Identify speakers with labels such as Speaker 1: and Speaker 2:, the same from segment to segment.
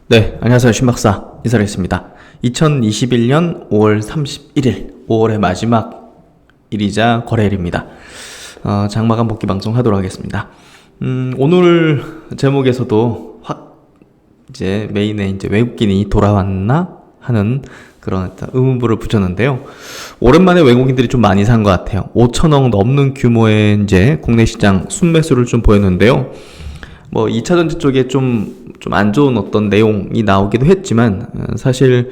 Speaker 1: 네, 안녕하세요. 신박사 인사드리겠습니다. 2021년 5월 31일, 5월의 마지막 일이자 거래일입니다. 장마감 복귀 방송 하도록 하겠습니다. 오늘 제목에서도 이제 메인에 이제 외국인이 돌아왔나 하는 그런 의문부를 붙였는데요. 오랜만에 외국인들이 좀 많이 산 것 같아요. 5천억 넘는 규모의 이제 국내 시장 순매수를 좀 보였는데요. 2차전지 쪽에 좀 안 좋은 어떤 내용이 나오기도 했지만, 사실,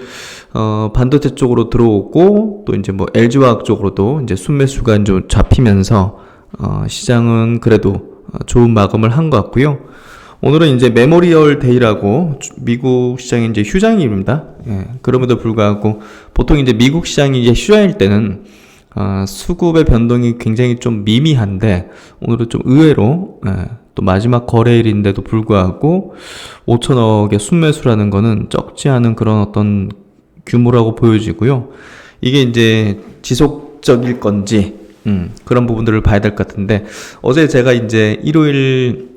Speaker 1: 반도체 쪽으로 들어오고, 또 이제 LG화학 쪽으로도 이제 순매수가 좀 잡히면서, 시장은 그래도 좋은 마감을 한 것 같고요. 오늘은 이제 메모리얼 데이라고 미국 시장이 이제 휴장일입니다. 예, 그럼에도 불구하고, 보통 이제 미국 시장이 이제 휴장일 때는, 수급의 변동이 굉장히 좀 미미한데, 오늘은 좀 의외로, 또 마지막 거래일인데도 불구하고 5천억의 순매수라는 거는 적지 않은 그런 어떤 규모라고 보여지고요. 이게 이제 지속적일 건지, 그런 부분들을 봐야 될 것 같은데, 어제 제가 이제 일요일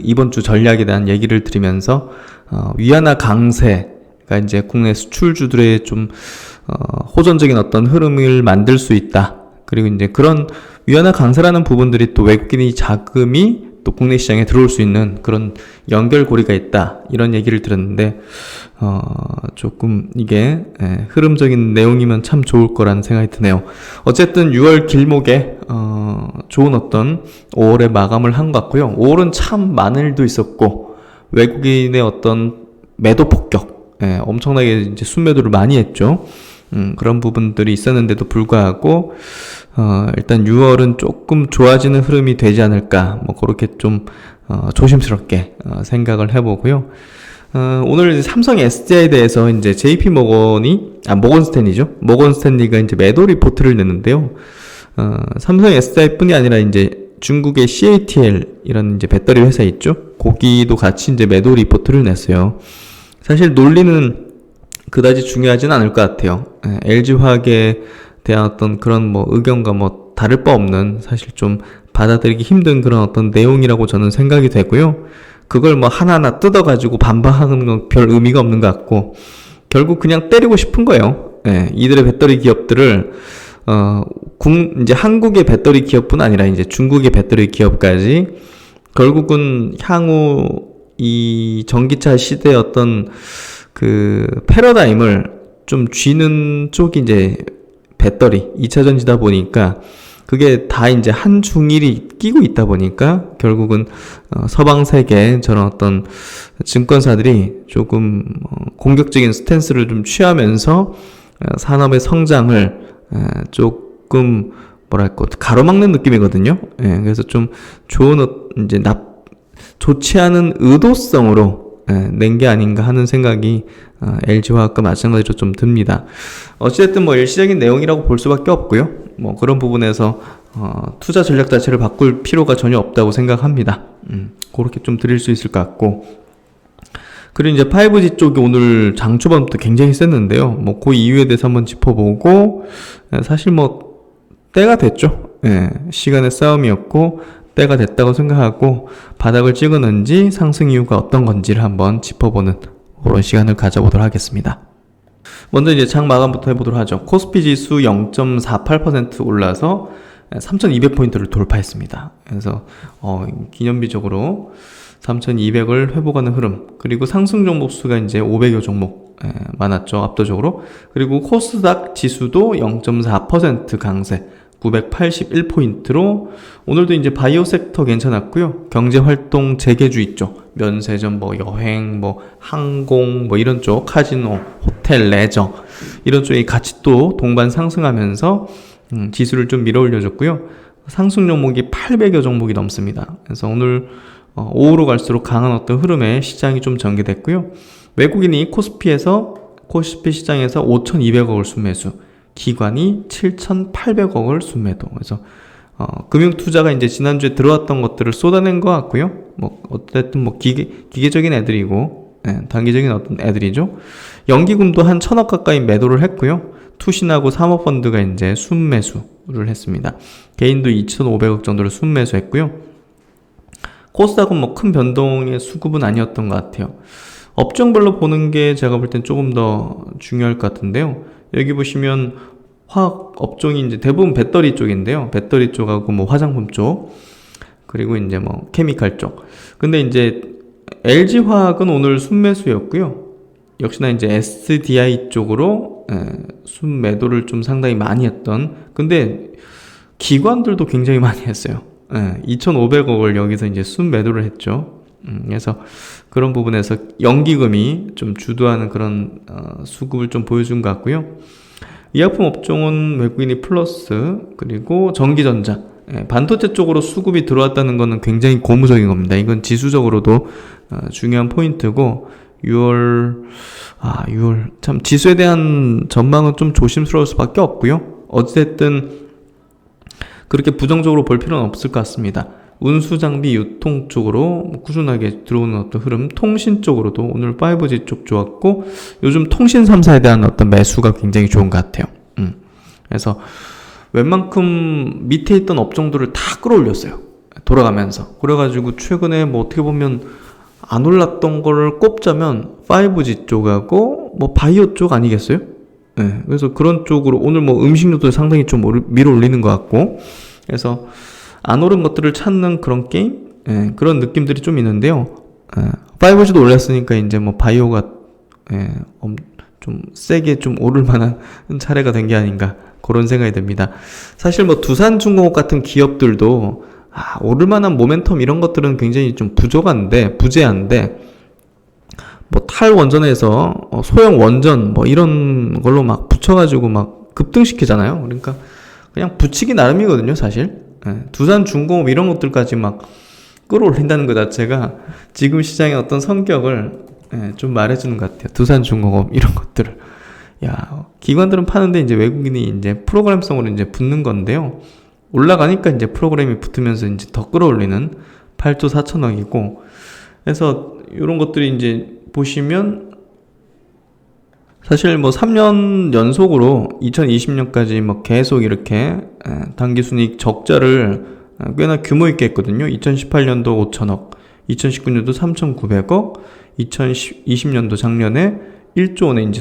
Speaker 1: 이번 주 전략에 대한 얘기를 드리면서, 위안화 강세가 이제 국내 수출주들의 좀, 호전적인 어떤 흐름을 만들 수 있다. 그리고 이제 그런 위안화 강세라는 부분들이 또 외국인이 자금이 또 국내 시장에 들어올 수 있는 그런 연결고리가 있다. 이런 얘기를 들었는데, 조금 이게, 흐름적인 내용이면 참 좋을 거라는 생각이 드네요. 어쨌든 6월 길목에, 좋은 어떤 5월의 마감을 한 것 같고요. 5월은 참 많은 일도 있었고, 외국인의 어떤 매도 폭격, 엄청나게 이제 순매도를 많이 했죠. 그런 부분들이 있었는데도 불구하고, 일단 6월은 조금 좋아지는 흐름이 되지 않을까, 그렇게 좀, 조심스럽게, 생각을 해보고요. 오늘 삼성 SDI에 대해서 이제 모건 스탠리죠. 모건 스탠리가 이제 매도 리포트를 냈는데요. 삼성 SDI 뿐이 아니라 이제 중국의 CATL이라는 이제 배터리 회사 있죠. 거기도 같이 이제 매도 리포트를 냈어요. 사실 논리는 그다지 중요하진 않을 것 같아요. LG화학에 대한 어떤 그런 의견과 다를 바 없는, 사실 좀 받아들이기 힘든 그런 어떤 내용이라고 저는 생각이 되고요. 그걸 하나하나 뜯어가지고 반박하는 건 별 의미가 없는 것 같고, 결국 그냥 때리고 싶은 거예요. 이들의 배터리 기업들을, 이제 한국의 배터리 기업뿐 아니라 이제 중국의 배터리 기업까지 결국은 향후 이 전기차 시대의 어떤 패러다임을 좀 쥐는 쪽이 이제 배터리, 2차전지다 보니까 그게 다 이제 한 중일이 끼고 있다 보니까 결국은 서방 세계 저런 어떤 증권사들이 조금 공격적인 스탠스를 좀 취하면서 산업의 성장을 조금 가로막는 느낌이거든요. 그래서 좀 이제 좋지 않은 의도성으로 낸 게 아닌가 하는 생각이 LG화학과 마찬가지로 좀 듭니다. 어찌됐든 일시적인 내용이라고 볼 수밖에 없고요. 그런 부분에서 투자 전략 자체를 바꿀 필요가 전혀 없다고 생각합니다. 그렇게 좀 드릴 수 있을 것 같고, 그리고 이제 5G 쪽이 오늘 장 초반부터 굉장히 셌는데요. 그 이유에 대해서 한번 짚어보고, 사실 때가 됐죠. 시간의 싸움이었고 때가 됐다고 생각하고, 바닥을 찍었는지 상승 이유가 어떤 건지를 한번 짚어보는 그런 시간을 가져보도록 하겠습니다. 먼저 이제 장 마감부터 해보도록 하죠. 코스피 지수 0.48% 올라서 3,200포인트를 돌파했습니다. 그래서 기념비적으로 3,200을 회복하는 흐름, 그리고 상승 종목 수가 이제 500여 종목 많았죠, 압도적으로. 그리고 코스닥 지수도 0.4% 강세, 981포인트로 오늘도 이제 바이오 섹터 괜찮았고요. 경제활동 재개주 있죠. 면세점, 여행, 항공, 이런 쪽, 카지노, 호텔, 레저, 이런 쪽이 같이 또 동반 상승하면서 지수를 좀 밀어 올려줬고요. 상승 종목이 800여 종목이 넘습니다. 그래서 오늘 오후로 갈수록 강한 어떤 흐름에 시장이 좀 전개됐고요. 외국인이 코스피 시장에서 5,200억을 순매수, 기관이 7,800억을 순매도. 그래서 금융투자가 이제 지난주에 들어왔던 것들을 쏟아낸 것 같고요. 어쨌든 기계적인 애들이고, 단기적인 어떤 애들이죠. 연기금도 한 1,000억 가까이 매도를 했고요. 투신하고 사모펀드가 이제 순매수를 했습니다. 개인도 2,500억 정도를 순매수했고요. 코스닥은 큰 변동의 수급은 아니었던 것 같아요. 업종별로 보는 게 제가 볼 땐 조금 더 중요할 것 같은데요. 여기 보시면 화학 업종이 이제 대부분 배터리 쪽인데요. 배터리 쪽하고 뭐 화장품 쪽, 그리고 이제 뭐 케미칼 쪽. 근데 이제 LG 화학은 오늘 순매수였고요. 역시나 이제 SDI 쪽으로 순매도를 좀 상당히 많이 했던, 근데 기관들도 굉장히 많이 했어요. 2,500억을 여기서 이제 순매도를 했죠. 그래서 그런 부분에서 연기금이 좀 주도하는 그런 수급을 좀 보여준 것 같고요. 의약품 업종은 외국인이 플러스, 그리고 전기전자, 반도체 쪽으로 수급이 들어왔다는 것은 굉장히 고무적인 겁니다. 이건 지수적으로도 중요한 포인트고, 6월 참 지수에 대한 전망은 좀 조심스러울 수밖에 없고요. 어쨌든 그렇게 부정적으로 볼 필요는 없을 것 같습니다. 운수장비 유통 쪽으로 꾸준하게 들어오는 어떤 흐름, 통신 쪽으로도 오늘 5G 쪽 좋았고, 요즘 통신 3사에 대한 어떤 매수가 굉장히 좋은 것 같아요. 그래서 웬만큼 밑에 있던 업종들을 다 끌어올렸어요. 돌아가면서. 그래가지고 최근에 뭐 어떻게 보면 안 올랐던 거를 꼽자면 5G 쪽하고 뭐 바이오 쪽 아니겠어요? 그래서 그런 쪽으로 오늘 뭐 음식료도 상당히 좀 밀어 올리는 것 같고, 그래서 안 오른 것들을 찾는 그런 게임? 그런 느낌들이 좀 있는데요. 5G도 올렸으니까 이제 뭐 바이오가 좀 세게 좀 오를 만한 차례가 된 게 아닌가, 그런 생각이 듭니다. 사실 뭐 두산중공업 같은 기업들도 오를 만한 모멘텀 이런 것들은 굉장히 좀 부재한데 뭐 탈원전에서 소형 원전 뭐 이런 걸로 막 붙여가지고 막 급등시키잖아요. 그러니까 그냥 붙이기 나름이거든요, 사실. 두산중공업 이런 것들까지 막 끌어올린다는 것 자체가 지금 시장의 어떤 성격을 좀 말해주는 것 같아요. 두산중공업 이런 것들을. 기관들은 파는데 이제 외국인이 이제 프로그램성으로 이제 붙는 건데요. 올라가니까 이제 프로그램이 붙으면서 이제 더 끌어올리는 8조 4천억이고, 그래서 이런 것들이 이제 보시면 사실 뭐 3년 연속으로 2020년까지 뭐 계속 이렇게 당기순이익 적자를 꽤나 규모 있게 했거든요. 2018년도 5천억, 2019년도 3,900억, 2020년도 작년에 1조 원의 이제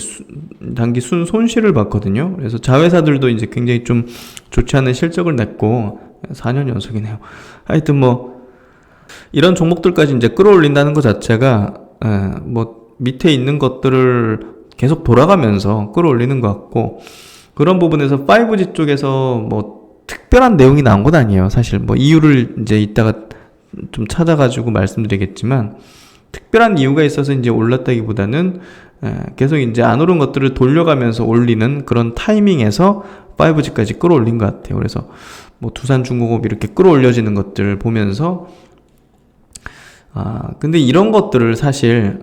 Speaker 1: 단기 손실을 봤거든요. 그래서 자회사들도 이제 굉장히 좀 좋지 않은 실적을 냈고 4년 연속이네요. 하여튼 뭐 이런 종목들까지 이제 끌어올린다는 것 자체가 뭐 밑에 있는 것들을 계속 돌아가면서 끌어올리는 것 같고, 그런 부분에서 5G 쪽에서 뭐 특별한 내용이 나온 건 아니에요. 사실 뭐 이유를 이제 이따가 좀 찾아가지고 말씀드리겠지만, 특별한 이유가 있어서 이제 올랐다기보다는 계속 이제 안 오른 것들을 돌려가면서 올리는 그런 타이밍에서 5G까지 끌어올린 것 같아요. 그래서 뭐 두산중공업 이렇게 끌어올려지는 것들을 보면서 근데 이런 것들을 사실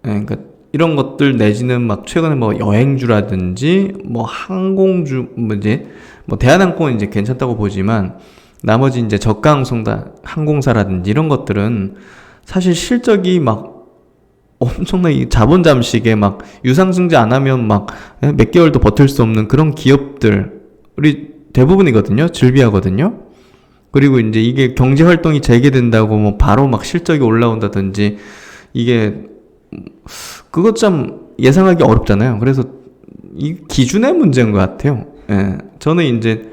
Speaker 1: 그러니까 이런 것들 내지는 막 최근에 뭐 여행주라든지 뭐 항공주 뭐 대한항공은 이제 괜찮다고 보지만 나머지 이제 저가 항공사라든지 이런 것들은 사실 실적이 막 엄청나게 자본 잠식에 막 유상증자 안 하면 막 몇 개월도 버틸 수 없는 그런 기업들이 대부분이거든요. 즐비하거든요. 그리고 이제 이게 경제 활동이 재개된다고 뭐 바로 막 실적이 올라온다든지, 이게 그것 참 예상하기 어렵잖아요. 그래서 이 기준의 문제인 것 같아요. 저는 이제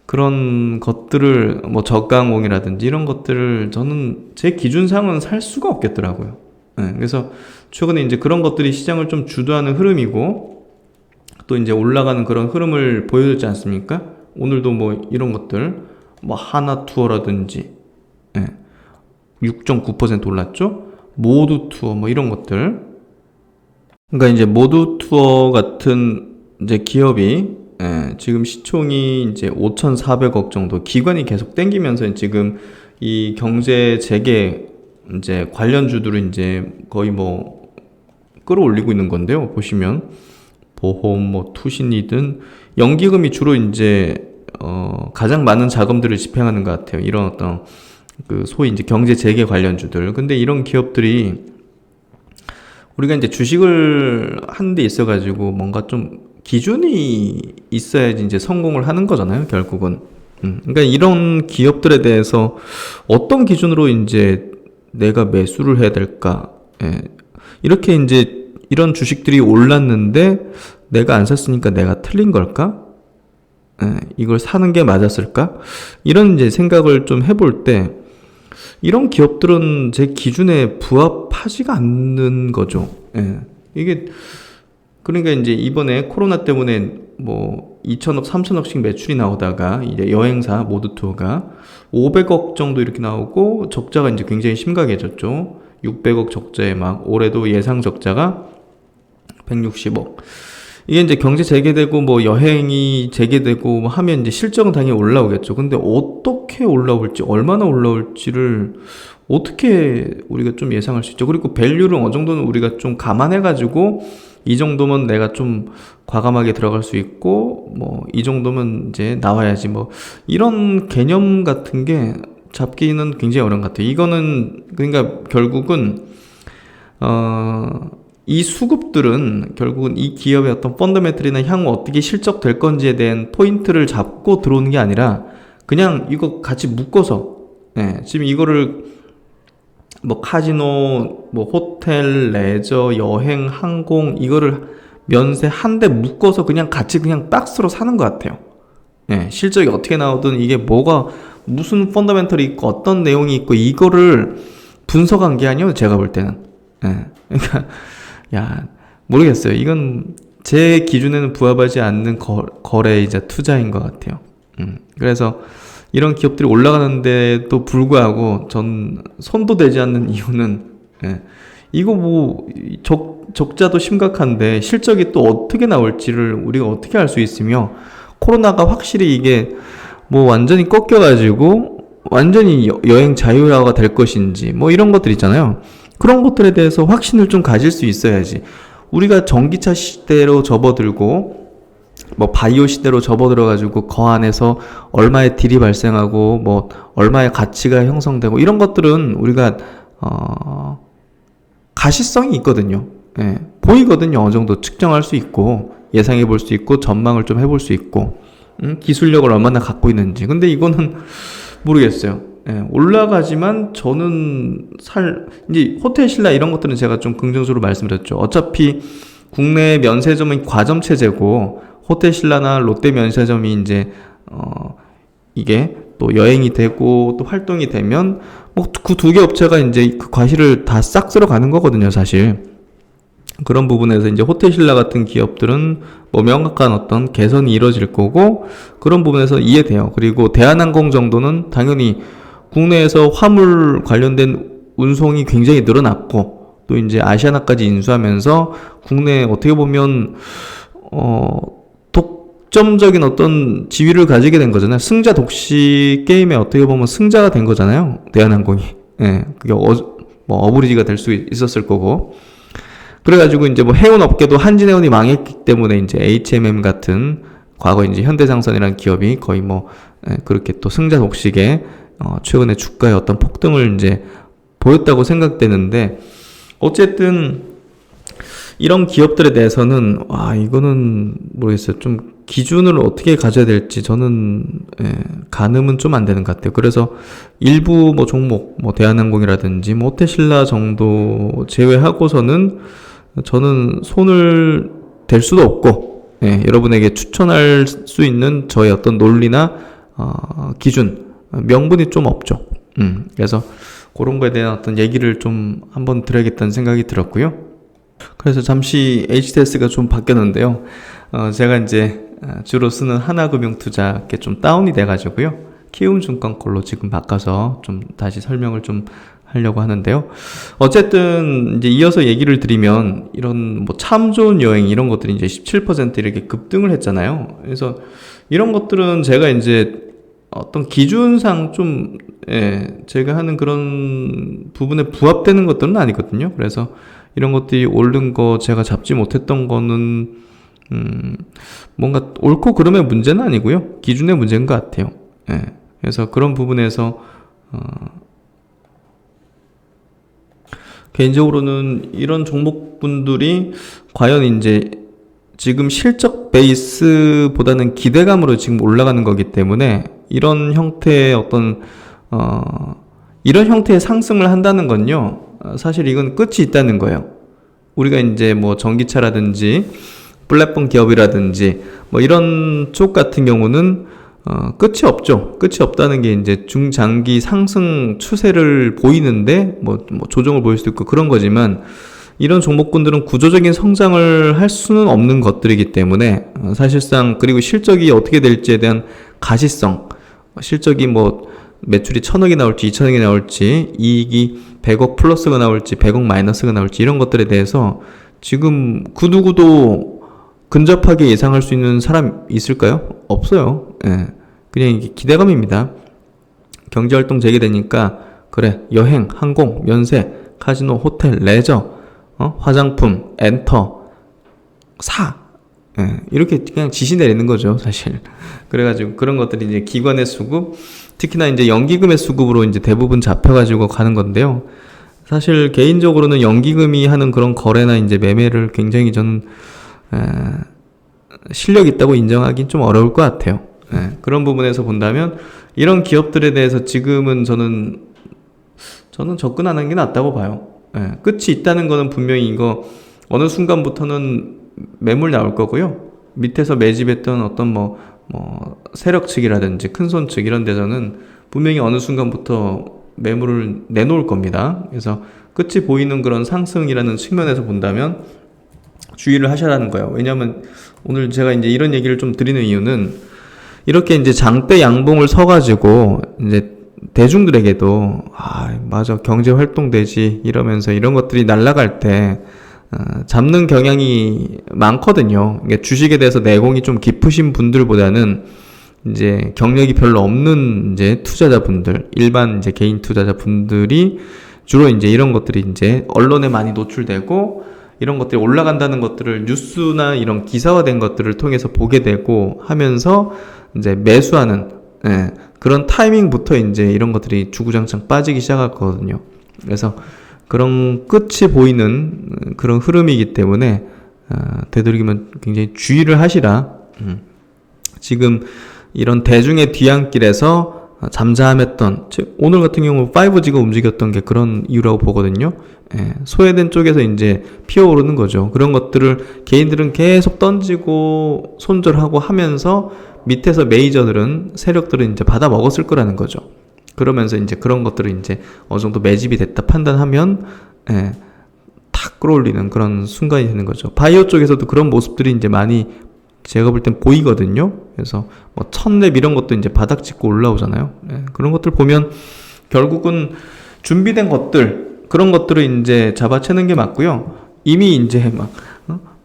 Speaker 1: 그런 것들을 뭐 저가항공이라든지 이런 것들을 저는 제 기준상은 살 수가 없겠더라고요. 그래서 최근에 이제 그런 것들이 시장을 좀 주도하는 흐름이고, 또 이제 올라가는 그런 흐름을 보여줬지 않습니까? 오늘도 뭐 이런 것들, 뭐 하나투어라든지 6.9% 올랐죠? 모두투어 뭐 이런 것들. 그러니까 이제 모두투어 같은 이제 기업이 지금 시총이 이제 5,400억 정도, 기관이 계속 땡기면서 지금 이 경제 재개 이제 관련주들을 이제 거의 뭐 끌어올리고 있는 건데요. 보시면 보험, 뭐 투신이든 연기금이 주로 이제 가장 많은 자금들을 집행하는 것 같아요. 이런 어떤 그 소위 이제 경제 재개 관련주들. 근데 이런 기업들이 우리가 이제 주식을 하는 데 있어가지고 뭔가 좀 기준이 있어야지 이제 성공을 하는 거잖아요, 결국은. 그러니까 이런 기업들에 대해서 어떤 기준으로 이제 내가 매수를 해야 될까? 이렇게 이제 이런 주식들이 올랐는데 내가 안 샀으니까 내가 틀린 걸까? 이걸 사는 게 맞았을까? 이런 이제 생각을 좀 해볼 때 이런 기업들은 제 기준에 부합하지가 않는 거죠. 이게 그러니까 이제 이번에 코로나 때문에 뭐 2천억, 3천억씩 매출이 나오다가 이제 여행사 모드 투어가 500억 정도 이렇게 나오고 적자가 이제 굉장히 심각해졌죠. 600억 적자에 막 올해도 예상 적자가 160억. 이게 이제 경제 재개되고 뭐 여행이 재개되고 뭐 하면 이제 실적은 당연히 올라오겠죠. 근데 어떻게 올라올지, 얼마나 올라올지를 어떻게 우리가 좀 예상할 수 있죠. 그리고 밸류를 어느 정도는 우리가 좀 감안해가지고 이 정도면 내가 좀 과감하게 들어갈 수 있고 뭐 이 정도면 이제 나와야지 뭐 이런 개념 같은 게 잡기는 굉장히 어려운 것 같아요. 이거는 그러니까 결국은 이 수급들은 결국은 이 기업의 어떤 펀더멘털이나 향후 어떻게 실적될 건지에 대한 포인트를 잡고 들어오는 게 아니라 그냥 이거 같이 묶어서 지금 이거를 뭐 카지노, 뭐 호텔, 레저, 여행, 항공 이거를 면세 한 대 묶어서 그냥 같이 그냥 박스로 사는 것 같아요. 실적이 어떻게 나오든 이게 뭐가 무슨 펀더멘털이 있고 어떤 내용이 있고 이거를 분석한 게 아니에요. 제가 볼 때는. 그러니까 모르겠어요. 이건 제 기준에는 부합하지 않는 거래이자 투자인 것 같아요. 그래서 이런 기업들이 올라가는데도 불구하고 전 손도 대지 않는 이유는 이거 뭐 적자도 심각한데 실적이 또 어떻게 나올지를 우리가 어떻게 알 수 있으며 코로나가 확실히 이게 뭐 완전히 꺾여가지고 완전히 여행 자유화가 될 것인지 뭐 이런 것들 있잖아요. 그런 것들에 대해서 확신을 좀 가질 수 있어야지. 우리가 전기차 시대로 접어들고 뭐 바이오 시대로 접어들어가지고 그 안에서 얼마의 딜이 발생하고 뭐 얼마의 가치가 형성되고 이런 것들은 우리가 가시성이 있거든요. 보이거든요. 어느 정도 측정할 수 있고 예상해 볼 수 있고 전망을 좀 해볼 수 있고 기술력을 얼마나 갖고 있는지. 근데 이거는 모르겠어요. 올라가지만 저는 이제 호텔 신라 이런 것들은 제가 좀 긍정적으로 말씀드렸죠. 어차피 국내 면세점은 과점 체제고 호텔 신라나 롯데 면세점이 이제 이게 또 여행이 되고 또 활동이 되면 뭐 그 두 개 업체가 이제 그 과실을 다 싹 쓸어 가는 거거든요, 사실. 그런 부분에서 이제 호텔 신라 같은 기업들은 뭐 명확한 어떤 개선이 이루어질 거고 그런 부분에서 이해돼요. 그리고 대한항공 정도는 당연히 국내에서 화물 관련된 운송이 굉장히 늘어났고 또 이제 아시아나까지 인수하면서 국내에 어떻게 보면 독점적인 어떤 지위를 가지게 된 거잖아요. 승자 독식 게임에 어떻게 보면 승자가 된 거잖아요. 대한항공이. 그게 뭐 어브리지가 될 수 있었을 거고. 그래가지고 이제 뭐 해운 업계도 한진해운이 망했기 때문에 이제 HMM 같은 과거 이제 현대상선이라는 기업이 거의 뭐 그렇게 또 승자 독식에 최근에 주가의 어떤 폭등을 이제 보였다고 생각되는데 어쨌든 이런 기업들에 대해서는 이거는 모르겠어요. 좀 기준을 어떻게 가져야 될지 저는 가늠은 좀 안 되는 것 같아요. 그래서 일부 뭐 종목 뭐 대한항공이라든지 뭐 호텔신라 정도 제외하고서는 저는 손을 댈 수도 없고 여러분에게 추천할 수 있는 저의 어떤 논리나 기준 명분이 좀 없죠. 그래서 그런 거에 대한 어떤 얘기를 좀 한번 드려야겠다는 생각이 들었고요. 그래서 잠시 HTS가 좀 바뀌었는데요. 제가 이제 주로 쓰는 하나금융투자께 좀 다운이 돼가지고요. 키움증권 걸로 지금 바꿔서 좀 다시 설명을 좀 하려고 하는데요. 어쨌든 이제 이어서 얘기를 드리면 이런 뭐 참 좋은 여행 이런 것들이 이제 17% 이렇게 급등을 했잖아요. 그래서 이런 것들은 제가 이제 어떤 기준상 좀 제가 하는 그런 부분에 부합되는 것들은 아니거든요. 그래서 이런 것들이 오른 거 제가 잡지 못했던 거는 뭔가 옳고 그름의 문제는 아니고요. 기준의 문제인 것 같아요. 그래서 그런 부분에서 개인적으로는 이런 종목분들이 과연 이제 지금 실적 베이스보다는 기대감으로 지금 올라가는 거기 때문에 이런 형태의 어떤 이런 형태의 상승을 한다는 건요. 사실 이건 끝이 있다는 거예요. 우리가 이제 뭐 전기차라든지 플랫폼 기업이라든지 뭐 이런 쪽 같은 경우는 끝이 없죠. 끝이 없다는 게 이제 중장기 상승 추세를 보이는데 뭐 조정을 보일 수도 있고 그런 거지만 이런 종목군들은 구조적인 성장을 할 수는 없는 것들이기 때문에 사실상 그리고 실적이 어떻게 될지에 대한 가시성 실적이 뭐 매출이 1,000억이 나올지 2,000억이 나올지 이익이 100억 플러스가 나올지 100억 마이너스가 나올지 이런 것들에 대해서 지금 그 누구도 근접하게 예상할 수 있는 사람 있을까요? 없어요. 예. 그냥 이게 기대감입니다. 경제활동 재개되니까 그래 여행, 항공, 면세, 카지노, 호텔, 레저, 화장품, 엔터, 예. 이렇게 그냥 지시 내리는 거죠, 사실. 그래가지고 그런 것들이 이제 기관의 수급, 특히나 이제 연기금의 수급으로 이제 대부분 잡혀가지고 가는 건데요. 사실 개인적으로는 연기금이 하는 그런 거래나 이제 매매를 굉장히 저는 실력 있다고 인정하긴 좀 어려울 것 같아요. 그런 부분에서 본다면 이런 기업들에 대해서 지금은 저는 접근 안 하는 게 낫다고 봐요. 끝이 있다는 거는 분명히 이거 어느 순간부터는 매물 나올 거고요. 밑에서 매집했던 어떤 뭐 세력 측이라든지 큰손 측 이런 데서는 분명히 어느 순간부터 매물을 내놓을 겁니다. 그래서 끝이 보이는 그런 상승이라는 측면에서 본다면 주의를 하셔라는 거예요. 왜냐하면 오늘 제가 이제 이런 얘기를 좀 드리는 이유는 이렇게 이제 장대 양봉을 서가지고 이제 대중들에게도 맞아 경제 활동되지 이러면서 이런 것들이 날아갈 때 잡는 경향이 많거든요. 그러니까 주식에 대해서 내공이 좀 깊으신 분들보다는 이제 경력이 별로 없는 이제 투자자분들, 일반 이제 개인 투자자분들이 주로 이제 이런 것들이 이제 언론에 많이 노출되고 이런 것들이 올라간다는 것들을 뉴스나 이런 기사화된 것들을 통해서 보게 되고 하면서 이제 매수하는 그런 타이밍부터 이제 이런 것들이 주구장창 빠지기 시작하거든요. 그래서 그런 끝이 보이는 그런 흐름이기 때문에 되도록이면 굉장히 주의를 하시라. 지금 이런 대중의 뒤안길에서 잠잠했던 오늘 같은 경우 5G가 움직였던 게 그런 이유라고 보거든요. 소외된 쪽에서 이제 피어오르는 거죠. 그런 것들을 개인들은 계속 던지고 손절하고 하면서 밑에서 메이저들은 세력들은 이제 받아 먹었을 거라는 거죠. 그러면서 이제 그런 것들을 이제 어느 정도 매집이 됐다 판단하면 탁 끌어올리는 그런 순간이 되는 거죠. 바이오 쪽에서도 그런 모습들이 이제 많이 제가 볼 땐 보이거든요. 그래서 뭐 첫랩 이런 것도 이제 바닥 짚고 올라오잖아요. 그런 것들 보면 결국은 준비된 것들 그런 것들을 이제 잡아채는 게 맞고요. 이미 이제 막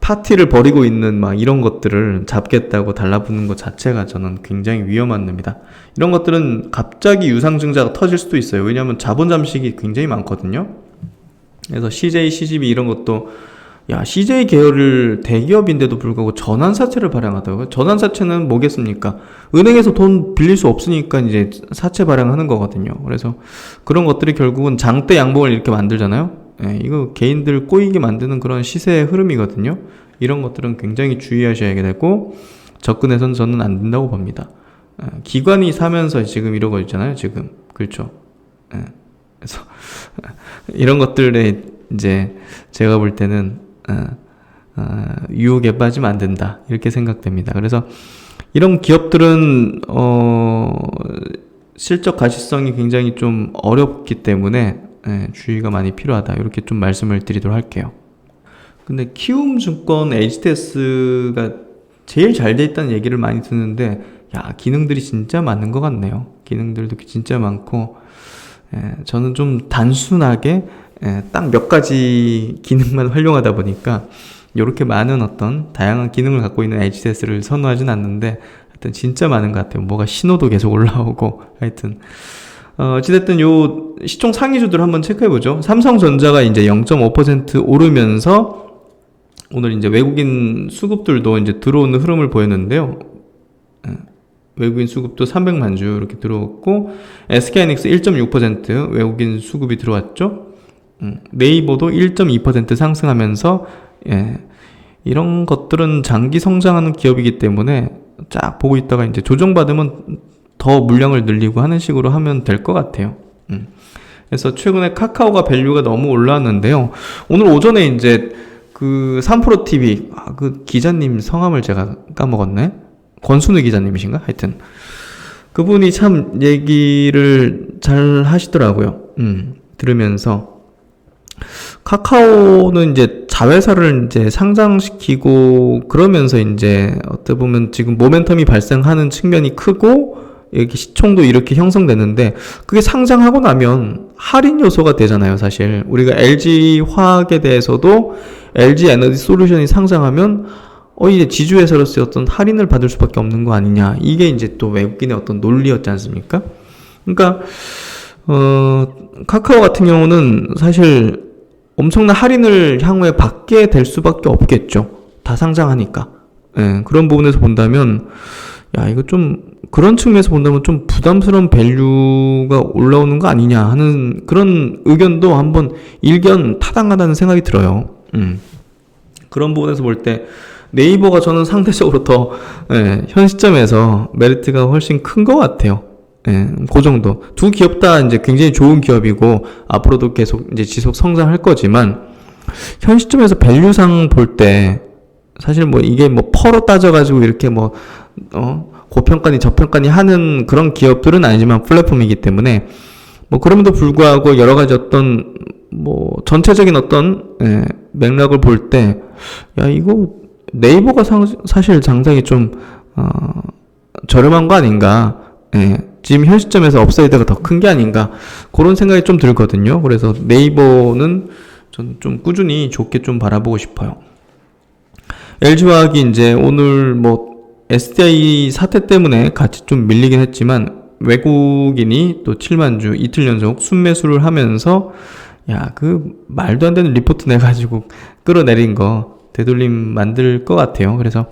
Speaker 1: 파티를 벌이고 있는 막 이런 것들을 잡겠다고 달라붙는 것 자체가 저는 굉장히 위험한 겁니다. 이런 것들은 갑자기 유상증자가 터질 수도 있어요. 왜냐하면 자본 잠식이 굉장히 많거든요. 그래서 CJ, CGV 이런 것도 CJ 계열을 대기업인데도 불구하고 전환사채를 발행하다고요? 전환사채는 뭐겠습니까? 은행에서 돈 빌릴 수 없으니까 이제 사채 발행하는 거거든요. 그래서 그런 것들이 결국은 장대 양봉을 이렇게 만들잖아요. 이거 개인들 꼬이게 만드는 그런 시세의 흐름이거든요. 이런 것들은 굉장히 주의하셔야 되고 접근해서는 저는 안 된다고 봅니다. 기관이 사면서 지금 이러고 있잖아요. 지금 그렇죠. 그래서 이런 것들에 이제 제가 볼 때는 유혹에 빠지면 안 된다 이렇게 생각됩니다. 그래서 이런 기업들은 실적 가시성이 굉장히 좀 어렵기 때문에 주의가 많이 필요하다 이렇게 좀 말씀을 드리도록 할게요. 근데 키움증권 HTS가 제일 잘 돼 있다는 얘기를 많이 듣는데 기능들이 진짜 많은 것 같네요. 기능들도 진짜 많고 저는 좀 단순하게 딱 몇 가지 기능만 활용하다 보니까 이렇게 많은 어떤 다양한 기능을 갖고 있는 HTS를 선호하진 않는데 하여튼 진짜 많은 것 같아요. 뭐가 신호도 계속 올라오고 하여튼 어찌됐든 요 시총 상위주들 한번 체크해보죠. 삼성전자가 이제 0.5% 오르면서 오늘 이제 외국인 수급들도 이제 들어오는 흐름을 보였는데요. 외국인 수급도 300만 주 이렇게 들어왔고 SK하이닉스 1.6% 외국인 수급이 들어왔죠. 네이버도 1.2% 상승하면서 이런 것들은 장기 성장하는 기업이기 때문에 쫙 보고 있다가 이제 조정받으면 더 물량을 늘리고 하는 식으로 하면 될 것 같아요. 그래서 최근에 카카오가 밸류가 너무 올라왔는데요. 오늘 오전에 이제 그 3프로TV 그 기자님 성함을 제가 까먹었네. 권순우 기자님이신가? 하여튼 그분이 참 얘기를 잘 하시더라고요. 들으면서 카카오는 이제 자회사를 이제 상장시키고 그러면서 이제 어떻게 보면 지금 모멘텀이 발생하는 측면이 크고 이렇게 시총도 이렇게 형성되는데 그게 상장하고 나면 할인 요소가 되잖아요, 사실. 우리가 LG 화학에 대해서도 LG 에너지 솔루션이 상장하면 이제 지주회사로서 어떤 할인을 받을 수밖에 없는 거 아니냐. 이게 이제 또 외국인의 어떤 논리였지 않습니까? 그러니까 카카오 같은 경우는 사실 엄청난 할인을 향후에 받게 될 수밖에 없겠죠. 다 상장하니까. 예, 그런 부분에서 본다면 야, 이거 좀 그런 측면에서 본다면 좀 부담스러운 밸류가 올라오는 거 아니냐 하는 그런 의견도 한번 일견 타당하다는 생각이 들어요. 그런 부분에서 볼 때 네이버가 저는 상대적으로 더 현 시점에서 메리트가 훨씬 큰 것 같아요. 그 정도. 두 기업 다 이제 굉장히 좋은 기업이고 앞으로도 계속 이제 지속 성장할 거지만 현 시점에서 밸류상 볼 때 사실 뭐 이게 뭐 퍼로 따져가지고 이렇게 뭐 고평가니 저평가니 하는 그런 기업들은 아니지만 플랫폼이기 때문에 뭐 그럼에도 불구하고 여러 가지 어떤 뭐 전체적인 어떤 맥락을 볼 때 야 이거 네이버가 사실 장상이 좀 저렴한 거 아닌가. 지금 현 시점에서 업사이드가 더 큰 게 아닌가 그런 생각이 좀 들거든요. 그래서 네이버는 전 좀 꾸준히 좋게 좀 바라보고 싶어요. LG화학이 이제 오늘 뭐 SDI 사태 때문에 같이 좀 밀리긴 했지만 외국인이 또 7만 주 이틀 연속 순매수를 하면서 야, 그 말도 안 되는 리포트 내가지고 끌어내린 거 되돌림 만들 것 같아요. 그래서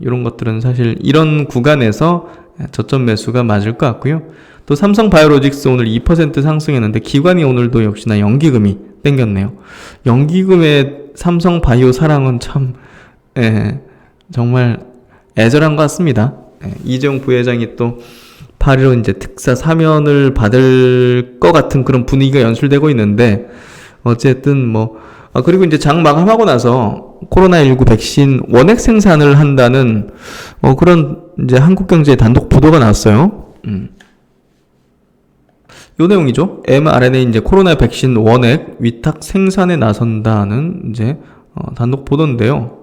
Speaker 1: 이런 것들은 사실 이런 구간에서 저점 매수가 맞을 것 같고요. 또 삼성바이오로직스 오늘 2% 상승했는데 기관이 오늘도 역시나 연기금이 땡겼네요. 연기금의 삼성바이오 사랑은 참 정말 애절한 것 같습니다. 이재용 부회장이 또 8.15 이제 특사 사면을 받을 것 같은 그런 분위기가 연출되고 있는데 어쨌든 뭐 그리고 이제 장 마감하고 나서 코로나19 백신 원액 생산을 한다는 그런 이제 한국경제의 단독 보도가 나왔어요. 요 내용이죠. mRNA 이제 코로나 백신 원액 위탁 생산에 나선다는 이제 단독 보도인데요.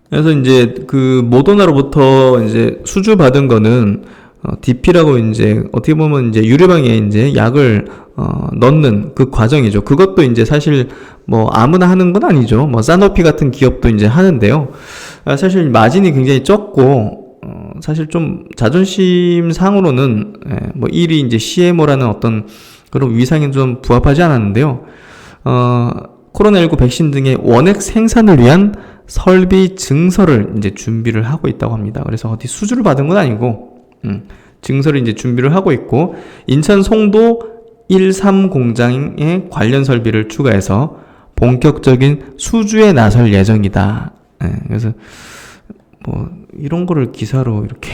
Speaker 1: 그래서 이제 그 모더나로부터 이제 수주 받은 거는 DP라고 이제 어떻게 보면 이제 유료병에 이제 약을 넣는 그 과정이죠. 그것도 이제 사실 뭐 아무나 하는 건 아니죠. 뭐 사노피 같은 기업도 이제 하는데요. 사실 마진이 굉장히 적고 사실 좀 자존심 상으로는 뭐 1위 이제 CMO라는 어떤 그런 위상에 좀 부합하지 않았는데요. 코로나19 백신 등의 원액 생산을 위한 설비 증서를 이제 준비를 하고 있다고 합니다. 그래서 어디 수주를 받은 건 아니고 증서를 이제 준비를 하고 있고 인천 송도 13 공장에 관련 설비를 추가해서 본격적인 수주에 나설 예정이다. 그래서 뭐 이런 거를 기사로 이렇게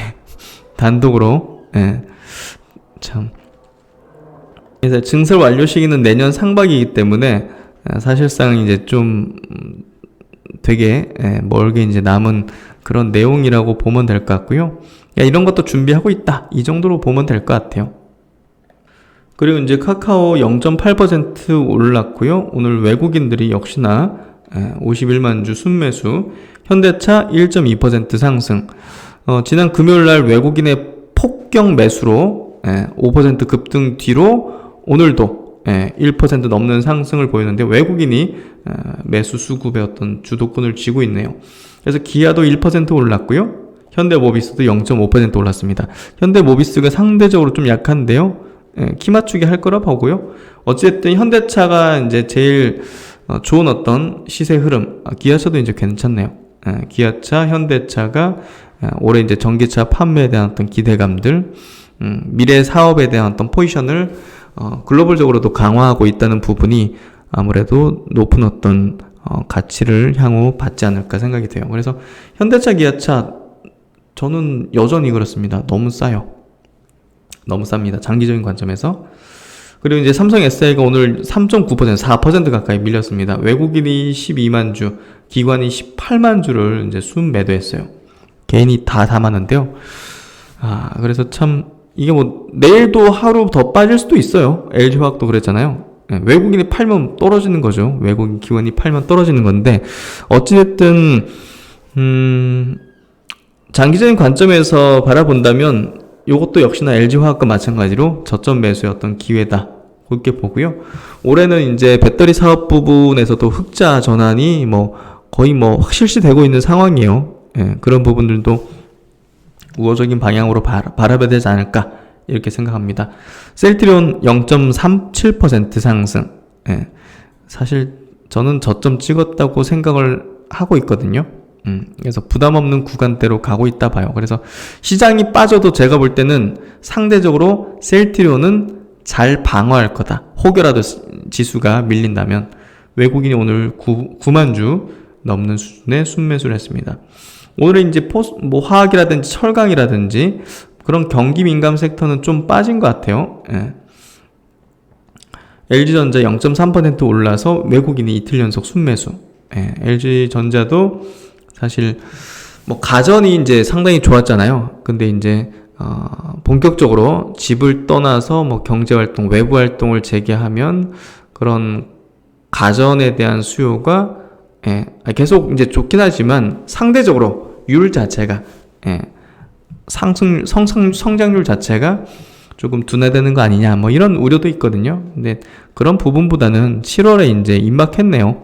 Speaker 1: 단독으로 참 그래서 증설 완료 시기는 내년 상반기이기 때문에 사실상 이제 좀 되게 멀게 이제 남은 그런 내용이라고 보면 될 것 같고요. 야, 이런 것도 준비하고 있다. 이 정도로 보면 될 것 같아요. 그리고 이제 카카오 0.8% 올랐고요. 오늘 외국인들이 역시나 51만 주 순매수, 현대차 1.2% 상승. 지난 금요일 날 외국인의 폭격 매수로 5% 급등 뒤로 오늘도 1% 넘는 상승을 보이는데 외국인이 매수 수급의 어떤 주도권을 쥐고 있네요. 그래서 기아도 1% 올랐고요. 현대모비스도 0.5% 올랐습니다. 현대모비스가 상대적으로 좀 약한데요. 키 맞추기 할 거라 보고요. 어쨌든 현대차가 이제 제일 좋은 어떤 시세 흐름, 기아차도 이제 괜찮네요. 기아차, 현대차가 올해 이제 전기차 판매에 대한 어떤 기대감들, 미래 사업에 대한 어떤 포지션을 글로벌적으로도 강화하고 있다는 부분이 아무래도 높은 어떤 가치를 향후 받지 않을까 생각이 돼요. 그래서 현대차, 기아차 저는 여전히 그렇습니다. 너무 싸요. 너무 쌉니다. 장기적인 관점에서. 그리고 이제 삼성 SI가 오늘 3.9%, 4% 가까이 밀렸습니다. 외국인이 12만 주, 기관이 18만 주를 이제 순매도했어요. 개인이 다 담았는데요. 그래서 참, 이게 뭐, 내일도 하루 더 빠질 수도 있어요. LG화학도 그랬잖아요. 외국인이 팔면 떨어지는 거죠. 외국인 기관이 팔면 떨어지는 건데, 어찌됐든, 장기적인 관점에서 바라본다면, 요것도 역시나 LG화학과 마찬가지로 저점 매수의 어떤 기회다. 그렇게 보고요. 올해는 이제 배터리 사업 부분에서도 흑자 전환이 거의 확실시 되고 있는 상황이에요. 그런 부분들도 우호적인 방향으로 바라봐야 되지 않을까 이렇게 생각합니다. 셀트리온 0.37% 상승. 사실 저는 저점 찍었다고 생각을 하고 있거든요. 그래서 부담 없는 구간대로 가고 있다 봐요. 그래서 시장이 빠져도 제가 볼 때는 상대적으로 셀트리온은 잘 방어할 거다. 혹여라도 지수가 밀린다면. 외국인이 오늘 9만 주 넘는 수준의 순매수를 했습니다. 오늘은 이제 화학이라든지 철강이라든지 그런 경기 민감 섹터는 좀 빠진 것 같아요. LG전자 0.3% 올라서 외국인이 이틀 연속 순매수. LG전자도 사실 가전이 이제 상당히 좋았잖아요. 근데 이제 본격적으로 집을 떠나서 경제활동, 외부활동을 재개하면 그런 가전에 대한 수요가 계속 이제 좋긴 하지만 상대적으로 율 자체가 성장률 자체가 조금 둔화되는 거 아니냐 이런 우려도 있거든요. 근데 그런 부분보다는 7월에 이제 임박했네요.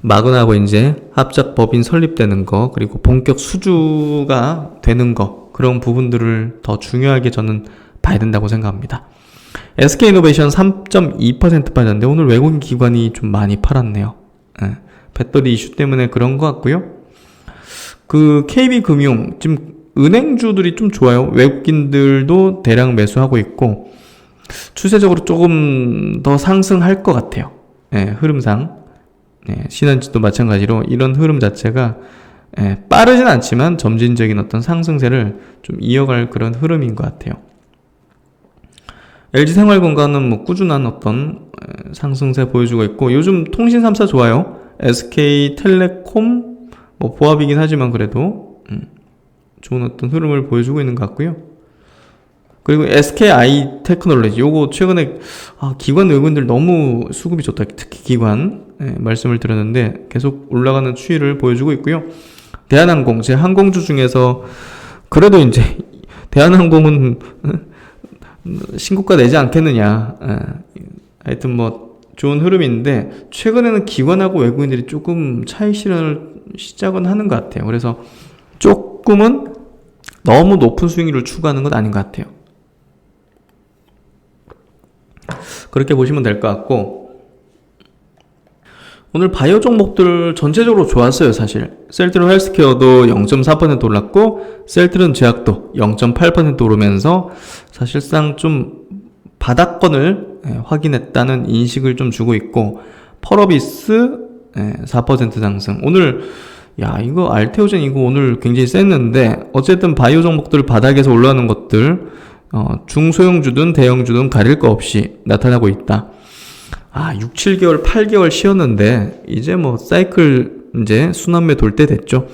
Speaker 1: 마그나하고 이제 합작 법인 설립되는 거, 그리고 본격 수주가 되는 거, 그런 부분들을 더 중요하게 저는 봐야 된다고 생각합니다. SK이노베이션 3.2% 빠졌는데 오늘 외국인 기관이 좀 많이 팔았네요. 배터리 이슈 때문에 그런 것 같고요. KB금융 지금 은행주들이 좀 좋아요. 외국인들도 대량 매수하고 있고 추세적으로 조금 더 상승할 것 같아요. 흐름상. 신한지도 마찬가지로 이런 흐름 자체가 빠르진 않지만 점진적인 어떤 상승세를 좀 이어갈 그런 흐름인 것 같아요. LG생활건강은 꾸준한 어떤 상승세 보여주고 있고, 요즘 통신 3사 좋아요. SK텔레콤 보합이긴 하지만 그래도 좋은 어떤 흐름을 보여주고 있는 것 같고요. 그리고 SKI테크놀로지, 요거 최근에 기관 외국인들 너무 수급이 좋다. 특히 기관 말씀을 드렸는데 계속 올라가는 추이를 보여주고 있고요. 대한항공, 제 항공주 중에서 그래도 이제 대한항공은 신고가 내지 않겠느냐. 하여튼 좋은 흐름인데 최근에는 기관하고 외국인들이 조금 차익 실현을 시작은 하는 것 같아요. 그래서 조금은 너무 높은 수익률을 추구하는 건 아닌 것 같아요. 그렇게 보시면 될 것 같고, 오늘 바이오 종목들 전체적으로 좋았어요. 사실 셀트리온 헬스케어도 0.4% 올랐고 셀트리온 제약도 0.8% 오르면서 사실상 좀 바닥권을 확인했다는 인식을 좀 주고 있고, 펄어비스 4% 상승. 오늘 이거 알테오젠 이거 오늘 굉장히 셌는데 어쨌든 바이오 종목들 바닥에서 올라오는 것들 중소형주든 대형주든 가릴 거 없이 나타나고 있다. 6, 7개월, 8개월 쉬었는데 이제 사이클 이제 순환매 돌 때 됐죠.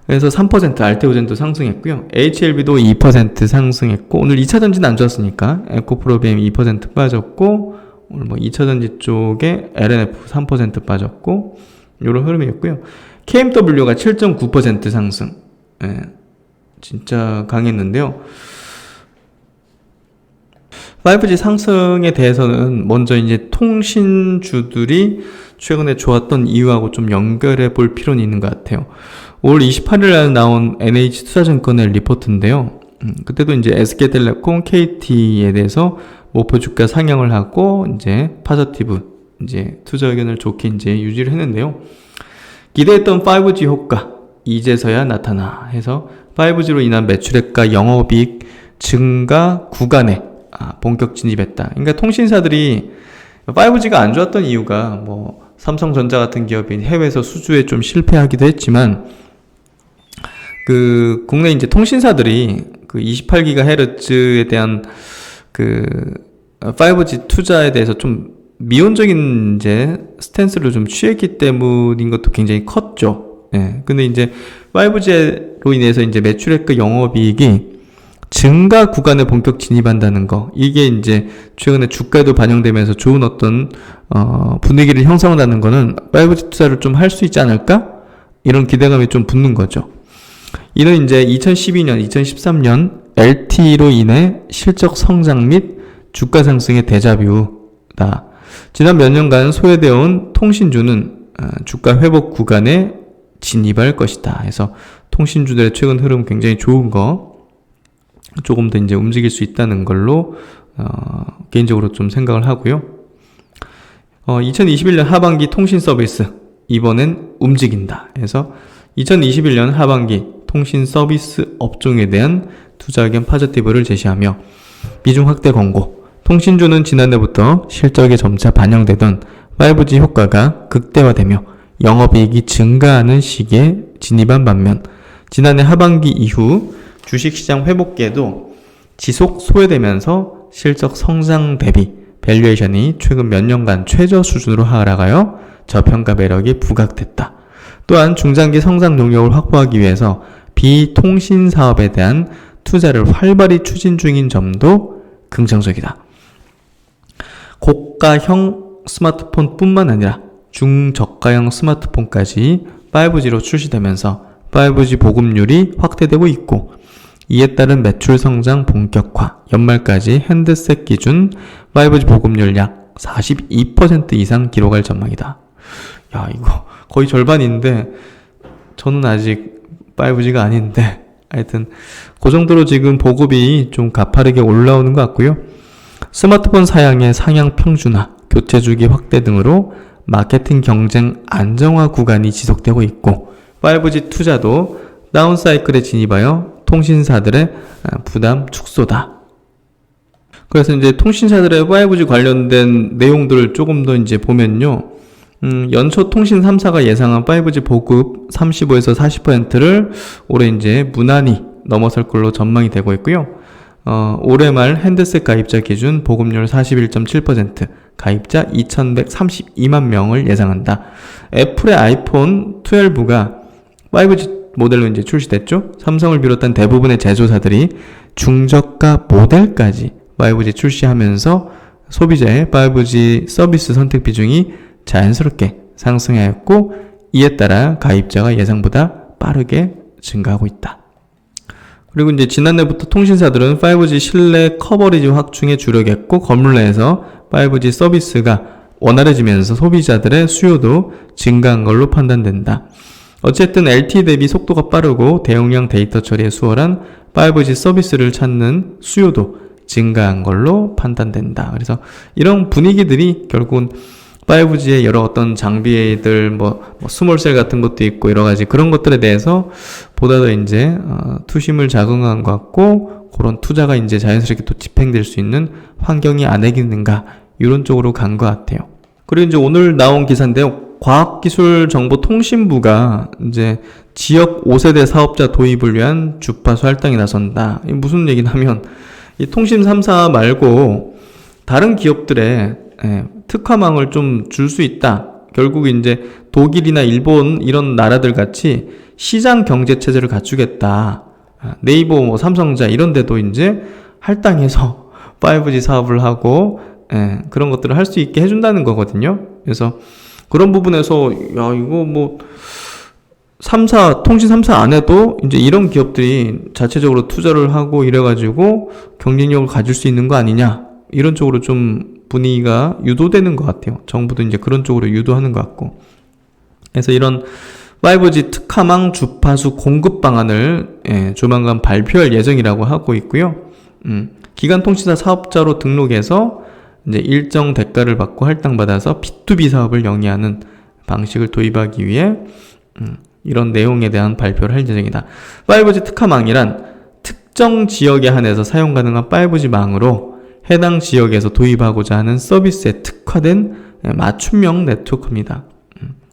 Speaker 1: 그래서 3% 알테오젠도 상승했고요. HLB도 2% 상승했고, 오늘 2차전지는 안 좋았으니까 에코프로비엠 2% 빠졌고, 오늘 2차전지 쪽에 LNF 3% 빠졌고, 이런 흐름이었고요. KMW가 7.9% 상승. 진짜 강했는데요. 5G 상승에 대해서는 먼저 이제 통신주들이 최근에 좋았던 이유하고 좀 연결해 볼 필요는 있는 것 같아요. 5월 28일에 나온 NH투자증권의 리포트인데요. 그때도 이제 SK텔레콤, KT에 대해서 목표 주가 상향을 하고 이제 파저티브 이제 투자 의견을 좋게 이제 유지를 했는데요. 기대했던 5G 효과 이제서야 나타나 해서 5G로 인한 매출액과 영업이익 증가 구간에 본격 진입했다. 그러니까 통신사들이 5G가 안 좋았던 이유가 삼성전자 같은 기업이 해외에서 수주에 좀 실패하기도 했지만 국내 이제 통신사들이 28GHz에 대한 5G 투자에 대해서 좀 미온적인 이제 스탠스를 좀 취했기 때문인 것도 굉장히 컸죠. 예. 근데 이제 5G로 인해서 이제 매출액과 영업이익이 증가 구간에 본격 진입한다는 거, 이게 이제 최근에 주가에도 반영되면서 좋은 어떤 분위기를 형성한다는 거는 5G 투자를 좀 할 수 있지 않을까? 이런 기대감이 좀 붙는 거죠. 이는 이제 2012년, 2013년 LTE로 인해 실적 성장 및 주가 상승의 데자뷰다. 지난 몇 년간 소외되어 온 통신주는 주가 회복 구간에 진입할 것이다. 그래서 통신주들의 최근 흐름 굉장히 좋은 거, 조금 더 이제 움직일 수 있다는 걸로 개인적으로 좀 생각을 하고요. 2021년 하반기 통신 서비스, 이번엔 움직인다. 그래서 2021년 하반기 통신 서비스 업종에 대한 투자 의견 파저티브를 제시하며 비중 확대 권고, 통신주는 지난해부터 실적에 점차 반영되던 5G 효과가 극대화되며 영업이익이 증가하는 시기에 진입한 반면 지난해 하반기 이후 주식시장 회복기에도 지속 소외되면서 실적 성장 대비 밸류에이션이 최근 몇 년간 최저 수준으로 하락하여 저평가 매력이 부각됐다. 또한 중장기 성장 동력을 확보하기 위해서 비통신 사업에 대한 투자를 활발히 추진 중인 점도 긍정적이다. 고가형 스마트폰뿐만 아니라 중저가형 스마트폰까지 5G로 출시되면서 5G 보급률이 확대되고 있고, 이에 따른 매출 성장 본격화, 연말까지 핸드셋 기준 5G 보급률 약 42% 이상 기록할 전망이다. 야, 이거 거의 절반인데 저는 아직 5G가 아닌데 하여튼 그 정도로 지금 보급이 좀 가파르게 올라오는 것 같고요. 스마트폰 사양의 상향 평준화, 교체 주기 확대 등으로 마케팅 경쟁 안정화 구간이 지속되고 있고, 5G 투자도 다운사이클에 진입하여 통신사들의 부담 축소다. 그래서 이제 통신사들의 5G 관련된 내용들을 조금 더 이제 보면요. 연초 통신 3사가 예상한 5G 보급 35에서 40%를 올해 이제 무난히 넘어설 걸로 전망이 되고 있고요. 올해 말 핸드셋 가입자 기준 보급률 41.7%, 가입자 2132만 명을 예상한다. 애플의 아이폰 12가 5G 모델로 이제 출시됐죠. 삼성을 비롯한 대부분의 제조사들이 중저가 모델까지 5G 출시하면서 소비자의 5G 서비스 선택 비중이 자연스럽게 상승하였고, 이에 따라 가입자가 예상보다 빠르게 증가하고 있다. 그리고 이제 지난해부터 통신사들은 5G 실내 커버리지 확충에 주력했고, 건물 내에서 5G 서비스가 원활해지면서 소비자들의 수요도 증가한 걸로 판단된다. 어쨌든 LTE 대비 속도가 빠르고 대용량 데이터 처리에 수월한 5G 서비스를 찾는 수요도 증가한 걸로 판단된다. 그래서 이런 분위기들이 결국은 5G의 여러 어떤 장비들, 뭐 스몰셀 같은 것도 있고 여러 가지 그런 것들에 대해서 보다 더 이제 투심을 자극한 것 같고, 그런 투자가 이제 자연스럽게 또 집행될 수 있는 환경이 안 해기는가, 이런 쪽으로 간 것 같아요. 그리고 이제 오늘 나온 기사인데요. 과학기술정보통신부가 이제 지역 5세대 사업자 도입을 위한 주파수 할당에 나선다. 이게 무슨 얘기냐면, 이 통신 3사 말고 다른 기업들의 특화망을 좀 줄 수 있다. 결국 이제 독일이나 일본 이런 나라들 같이 시장 경제 체제를 갖추겠다. 네이버, 뭐 삼성자 이런 데도 이제 할당해서 5G 사업을 하고 그런 것들을 할 수 있게 해준다는 거거든요. 그래서 그런 부분에서 야, 이거 뭐 3사, 통신 3사 안에도 이제 이런 기업들이 자체적으로 투자를 하고 이래가지고 경쟁력을 가질 수 있는 거 아니냐, 이런 쪽으로 좀 분위기가 유도되는 것 같아요. 정부도 이제 그런 쪽으로 유도하는 것 같고. 그래서 이런 5G 특화망 주파수 공급 방안을 조만간 발표할 예정이라고 하고 있고요. 기간 통신사 사업자로 등록해서 이제 일정 대가를 받고 할당받아서 B2B 사업을 영위하는 방식을 도입하기 위해 이런 내용에 대한 발표를 할 예정이다. 5G 특화망이란 특정 지역에 한해서 사용 가능한 5G 망으로 해당 지역에서 도입하고자 하는 서비스에 특화된 맞춤형 네트워크입니다.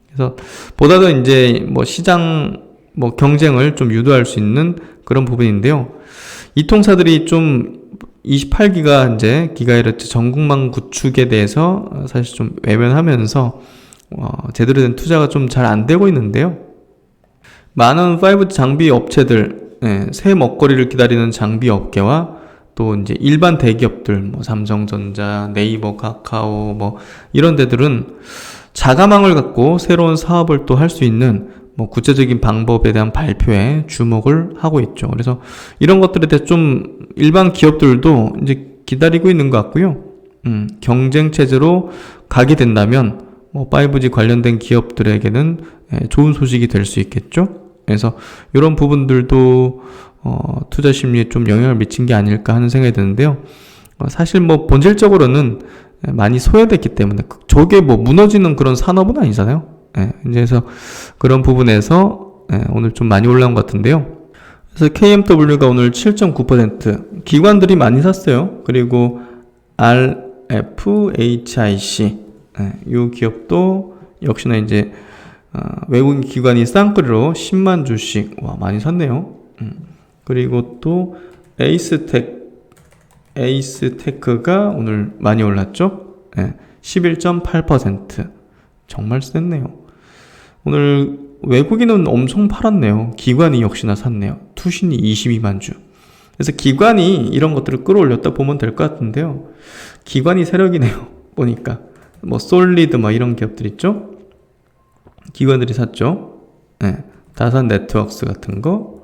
Speaker 1: 그래서 보다 더 이제 뭐 시장 경쟁을 좀 유도할 수 있는 그런 부분인데요. 이 통사들이 좀 28기가 이제 기가헤르츠 전국망 구축에 대해서 사실 좀 외면하면서 제대로 된 투자가 좀 잘 안 되고 있는데요. 많은 5G 장비 업체들, 새 먹거리를 기다리는 장비 업계와 또 이제 일반 대기업들, 뭐 삼성전자, 네이버, 카카오, 뭐 이런 데들은 자가망을 갖고 새로운 사업을 또 할 수 있는 뭐 구체적인 방법에 대한 발표에 주목을 하고 있죠. 그래서 이런 것들에 대해 좀 일반 기업들도 이제 기다리고 있는 것 같고요. 경쟁 체제로 가게 된다면 뭐 5G 관련된 기업들에게는 좋은 소식이 될 수 있겠죠. 그래서 이런 부분들도 투자 심리에 좀 영향을 미친 게 아닐까 하는 생각이 드는데요. 사실 뭐 본질적으로는 많이 소외됐기 때문에 저게 뭐 무너지는 그런 산업은 아니잖아요. 그래서 그런 부분에서 오늘 좀 많이 올라온 것 같은데요. 그래서 KMW가 오늘 7.9%, 기관들이 많이 샀어요. 그리고 RFHIC, 이 기업도 역시나 이제 외국인 기관이 쌍끌이로 10만 주씩 많이 샀네요. 그리고 또 에이스테크가 오늘 많이 올랐죠. 11.8%, 정말 셌네요. 오늘 외국인은 엄청 팔았네요. 기관이 역시나 샀네요. 투신이 22만 주. 그래서 기관이 이런 것들을 끌어올렸다 보면 될 것 같은데요. 기관이 세력이네요. 보니까 뭐 솔리드 뭐 이런 기업들 있죠. 기관들이 샀죠. 다산 네트워크스 같은 거,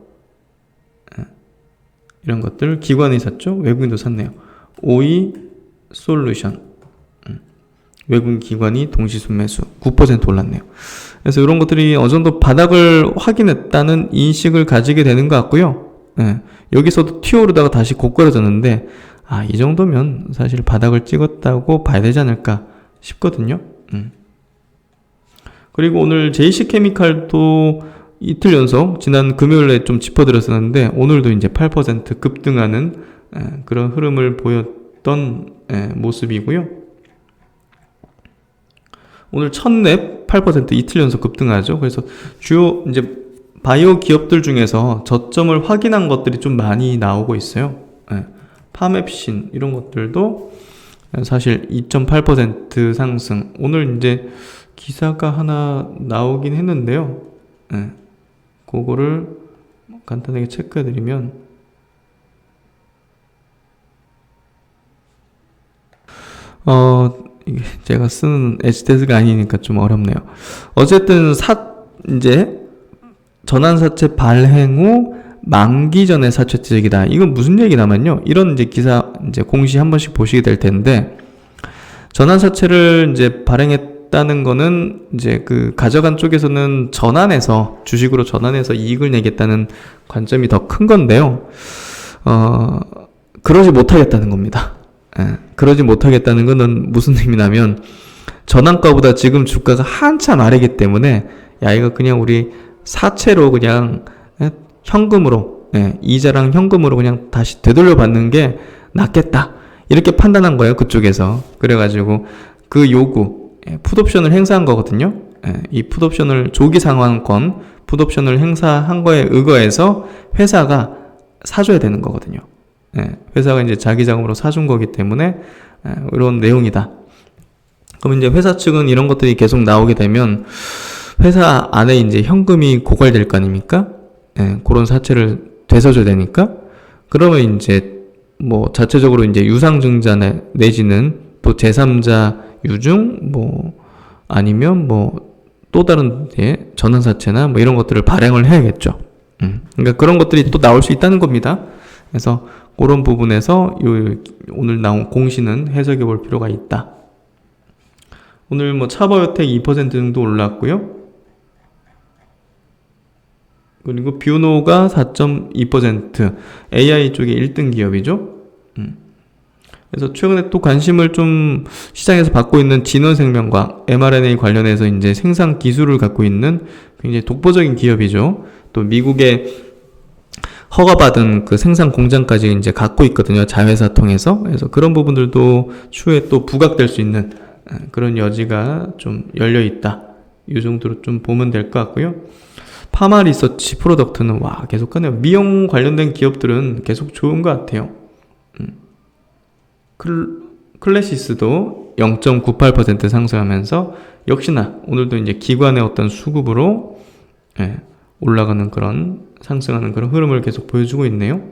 Speaker 1: 이런 것들 기관이 샀죠. 외국인도 샀네요. 오이 솔루션, 외국인 기관이 동시순매수 9% 올랐네요. 그래서 이런 것들이 어느 정도 바닥을 확인했다는 인식을 가지게 되는 것 같고요. 여기서도 튀어오르다가 다시 고꾸라졌는데, 이 정도면 사실 바닥을 찍었다고 봐야 되지 않을까 싶거든요. 그리고 오늘 JC케미칼도 이틀 연속 지난 금요일에 좀 짚어드렸었는데 오늘도 이제 8% 급등하는 그런 흐름을 보였던 모습이고요. 오늘 첫랩 8% 이틀 연속 급등하죠. 그래서 주요 이제 바이오 기업들 중에서 저점을 확인한 것들이 좀 많이 나오고 있어요. 파맵신 이런 것들도 사실 2.8% 상승. 오늘 이제 기사가 하나 나오긴 했는데요. 그거를 간단하게 체크해드리면, 이게 제가 쓰는 HTS가 아니니까 좀 어렵네요. 어쨌든 이제 전환사채 발행 후 만기 전에 사채투자이다. 이건 무슨 얘기냐면요. 이런 이제 기사 이제 공시 한 번씩 보시게 될 텐데, 전환사채를 이제 발행했다는 거는 이제 그 가져간 쪽에서는 주식으로 전환해서 이익을 내겠다는 관점이 더 큰 건데요. 그러지 못하겠다는 겁니다. 그러지 못하겠다는 거는 무슨 의미냐면, 전환가보다 지금 주가가 한참 아래이기 때문에, 이거 그냥 우리 사채로 그냥 현금으로, 이자랑 현금으로 그냥 다시 되돌려 받는 게 낫겠다. 이렇게 판단한 거예요, 그쪽에서. 그래가지고 그 요구, 풋옵션을 행사한 거거든요. 이 풋옵션을 조기 상환권, 풋옵션을 행사한 거에 의거해서 회사가 사줘야 되는 거거든요. 회사가 이제 자기 자금으로 사준 거기 때문에 이런 내용이다. 그럼 이제 회사 측은 이런 것들이 계속 나오게 되면 회사 안에 이제 현금이 고갈될 거 아닙니까? 그런 사채를 되서줘야 되니까. 그러면 이제 뭐 자체적으로 이제 유상증자 내지는 또 제3자 유증 뭐 아니면 뭐 또 다른 전환사채나 뭐 이런 것들을 발행을 해야겠죠. 그러니까 그런 것들이 또 나올 수 있다는 겁니다. 그래서 그런 부분에서 오늘 나온 공시는 해석해 볼 필요가 있다. 오늘 뭐 차바이오텍 2% 정도 올랐고요. 그리고 뷰노가 4.2%, AI 쪽에 1등 기업이죠. 그래서 최근에 또 관심을 좀 시장에서 받고 있는 진원생명과학, mRNA 관련해서 이제 생산 기술을 갖고 있는 굉장히 독보적인 기업이죠. 또 미국의 허가받은 그 생산 공장까지 이제 갖고 있거든요. 자회사 통해서. 그래서 그런 부분들도 추후에 또 부각될 수 있는 그런 여지가 좀 열려 있다. 이 정도로 좀 보면 될 것 같고요. 파마 리서치 프로덕트는 계속 가네요. 미용 관련된 기업들은 계속 좋은 것 같아요. 클래시스도 0.98% 상승하면서 역시나 오늘도 이제 기관의 어떤 수급으로 올라가는 그런 상승하는 그런 흐름을 계속 보여주고 있네요.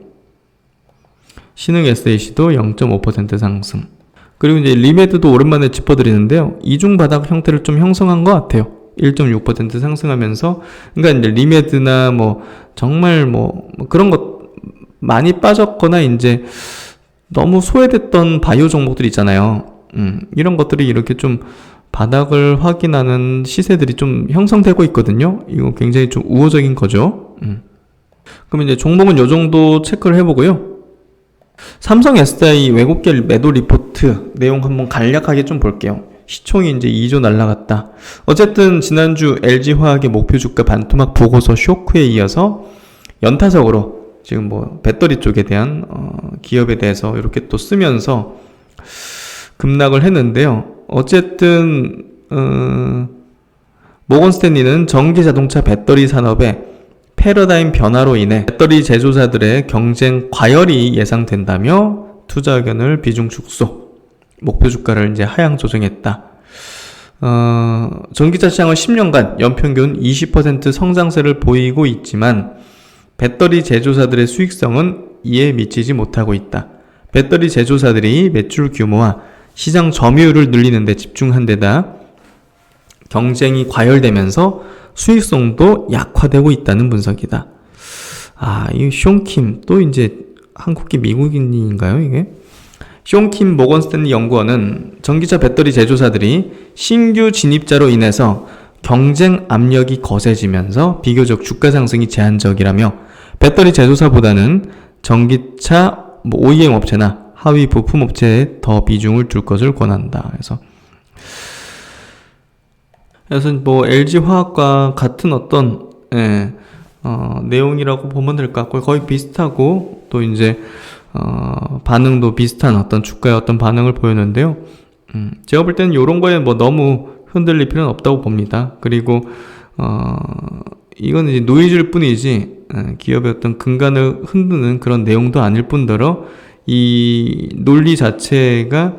Speaker 1: 신흥 SAC도 0.5% 상승. 그리고 이제 리메드도 오랜만에 짚어드리는데요. 이중 바닥 형태를 좀 형성한 것 같아요. 1.6% 상승하면서, 그러니까 이제 리메드나 뭐 정말 뭐 그런 것 많이 빠졌거나 이제 너무 소외됐던 바이오 종목들 있잖아요. 이런 것들이 이렇게 좀 바닥을 확인하는 시세들이 좀 형성되고 있거든요. 이거 굉장히 좀 우호적인 거죠. 그럼 이제 종목은 요 정도 체크를 해보고요. 삼성 SDI 외국계 매도 리포트 내용 한번 간략하게 좀 볼게요. 시총이 이제 2조 날라갔다. 어쨌든 지난주 LG화학의 목표 주가 반토막 보고서 쇼크에 이어서 연타석으로 지금 뭐 배터리 쪽에 대한 기업에 대해서 이렇게 또 쓰면서 급락을 했는데요. 어쨌든 모건스탠리는 전기 자동차 배터리 산업의 패러다임 변화로 인해 배터리 제조사들의 경쟁 과열이 예상된다며 투자 의견을 비중 축소, 목표 주가를 이제 하향 조정했다. 전기차 시장은 10년간 연평균 20% 성장세를 보이고 있지만 배터리 제조사들의 수익성은 이에 미치지 못하고 있다. 배터리 제조사들이 매출 규모와 시장 점유율을 늘리는 데 집중한 데다 경쟁이 과열되면서 수익성도 약화되고 있다는 분석이다. 이 숑킴, 또 이제 한국계 미국인인가요, 이게? 숑킴 모건스탠리 연구원은 전기차 배터리 제조사들이 신규 진입자로 인해서 경쟁 압력이 거세지면서 비교적 주가 상승이 제한적이라며 배터리 제조사보다는 전기차 OEM 업체나 하위 부품 업체에 더 비중을 둘 것을 권한다. 그래서 뭐 LG화학과 같은 어떤 내용이라고 보면 될 것 같고 거의 비슷하고 또 이제 반응도 비슷한 어떤 주가의 어떤 반응을 보였는데요. 제가 볼 때는 이런 거에 뭐 너무 흔들릴 필요는 없다고 봅니다. 그리고 이건 이제 노이즈일 뿐이지 기업의 어떤 근간을 흔드는 그런 내용도 아닐 뿐더러 이 논리 자체가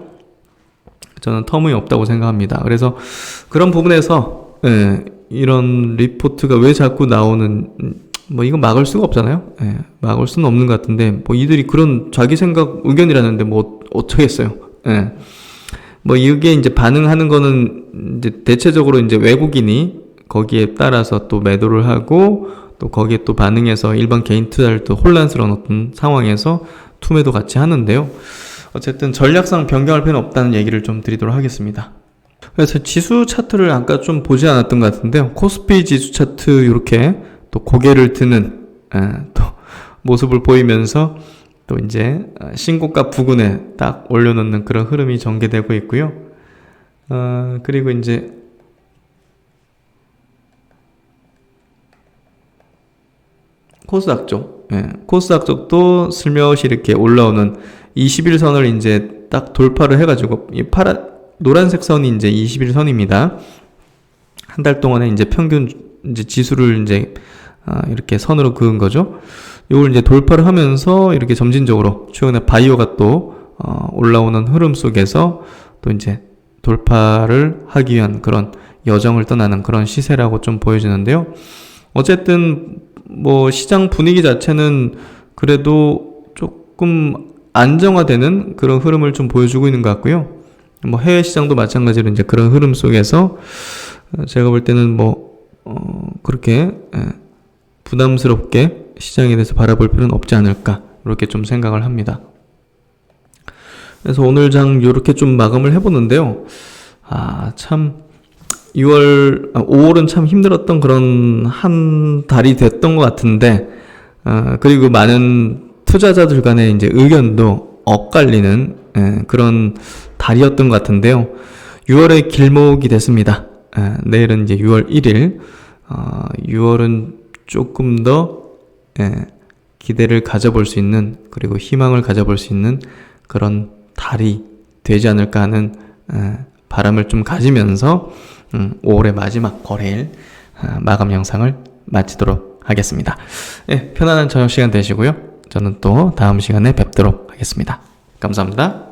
Speaker 1: 저는 터무니없다고 생각합니다. 그래서 그런 부분에서 이런 리포트가 왜 자꾸 나오는, 뭐 이거 막을 수가 없잖아요. 막을 수는 없는 것 같은데 뭐 이들이 그런 자기 생각 의견이라는데 뭐 어쩌겠어요. 뭐 이게 이제 반응하는 거는 이제 대체적으로 이제 외국인이 거기에 따라서 또 매도를 하고 또 거기에 또 반응해서 일반 개인 투자를 또 혼란스러운 어떤 상황에서 투매도 같이 하는데요. 어쨌든 전략상 변경할 필요는 없다는 얘기를 좀 드리도록 하겠습니다. 그래서 지수 차트를 아까 좀 보지 않았던 것 같은데요. 코스피 지수 차트 이렇게 또 고개를 드는 또 모습을 보이면서 또 이제 신고가 부근에 딱 올려놓는 그런 흐름이 전개되고 있고요. 그리고 이제 코스닥 쪽, 코스닥 쪽도 슬며시 이렇게 올라오는 21선을 이제 딱 돌파를 해가지고 이 노란색 선이 이제 21선입니다. 한 달 동안에 이제 평균 이제 지수를 이제 이렇게 선으로 그은 거죠. 이걸 이제 돌파를 하면서 이렇게 점진적으로 최근에 바이오가 또 올라오는 흐름 속에서 또 이제 돌파를 하기 위한 그런 여정을 떠나는 그런 시세라고 좀 보여지는데요. 어쨌든 뭐 시장 분위기 자체는 그래도 조금 안정화되는 그런 흐름을 좀 보여주고 있는 것 같고요. 뭐 해외 시장도 마찬가지로 이제 그런 흐름 속에서 제가 볼 때는 뭐 그렇게 부담스럽게 시장에 대해서 바라볼 필요는 없지 않을까 이렇게 좀 생각을 합니다. 그래서 오늘 장 이렇게 좀 마감을 해보는데요. 참 5월은 참 힘들었던 그런 한 달이 됐던 것 같은데, 그리고 많은 투자자들 간의 이제 의견도 엇갈리는 그런 달이었던 것 같은데요. 6월의 길목이 됐습니다. 내일은 이제 6월 1일. 6월은 조금 더 기대를 가져볼 수 있는, 그리고 희망을 가져볼 수 있는 그런 달이 되지 않을까 하는 바람을 좀 가지면서 5월의 마지막 거래일 마감 영상을 마치도록 하겠습니다. 편안한 저녁 시간 되시고요. 저는 또 다음 시간에 뵙도록 하겠습니다. 감사합니다.